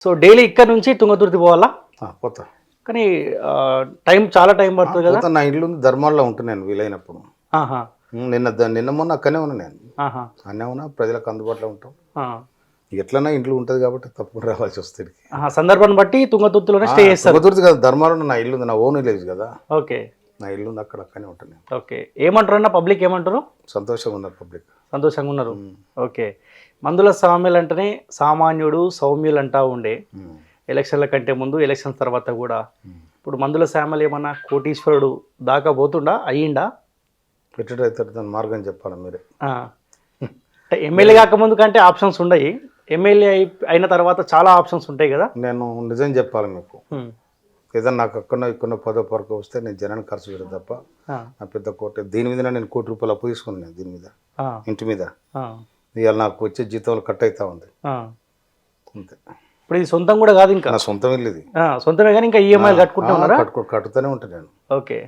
So daily ఇక్కడ నుంచి తుంగతుర్తి పోవాలా? పోతా కానీ చాలా టైం పడుతుంది కదా. పోతా. నా ఇల్లు ధర్మాల్లో ఉంటాను నేను వీలైనప్పుడు. ఆహా, నిన్న మొన్న అక్కనే ఉన్నా నేను. ఆహా, అనే ఉన్నా, ప్రజలకు అందుబాటులో ఉంటాం. ఆ. ఎట్లన్నా ఇంట్లో ఉంటుంది కాబట్టి తప్పకుండా రావాల్సి వస్తుంది. ఆహా, సందర్భాన్ని బట్టి తుంగతుర్తిలోనే స్టే చేస్తారు. తుంగతుర్తి కదా, ధర్మాల్లో నా ఇల్లు ఉంది, నా ఓన్ విలేజ్ కదా. ఓకే, నా ఇల్లు ఉంది అక్కడ, అక్కనే ఉంటాను నేను. ఓకే. ఏమంటారు అన్న పబ్లిక్, ఏమంటారు? సంతోషంగా ఉన్నారు పబ్లిక్. సంతోషంగా ఉన్నారు. ఓకే. మందుల సామ్యులు అంటేనే సామాన్యుడు సౌమ్యులు అంటా ఉండే ఎలక్షన్ల కంటే ముందు, ఎలక్షన్ తర్వాత కూడా. ఇప్పుడు మందుల సామ్యులు ఏమన్నా కోటీశ్వరుడు దాకా పోతుండా, అయ్యిండా? ఎట్లయితే దాని మార్గం చెప్పాలి మీరే. ఎమ్మెల్యే కాకముందు కంటే ఆప్షన్స్ ఉండయి, ఎమ్మెల్యే అయిన తర్వాత చాలా ఆప్షన్స్ ఉంటాయి కదా. నేను నిజం చెప్పాలి మీకు, ఏదన్నా నాకు అక్కడో ఇక్కడో పదో వరకు వస్తే నేను జనాన్ని ఖర్చు పెట్టదు తప్ప నా పెద్ద కోట దీని మీద నేను ₹1,00,00,000 అప్పు తీసుకున్నాను నేను దీని మీద, ఇంటి మీద. ఇవాళ నాకు వచ్చే జీతంలో కట్ అవుతా ఉంది అంతే. ఇప్పుడు ఇది సొంతం కూడా కాదు, ఇంకా నా సొంతం ఇల్లు ఇది. సొంతమే కానీ ఇంకా ఈఎంఐ కట్టుకుంటా ఉన్నారా? కట్టుతూనే ఉంటాను నేను. ఓకే.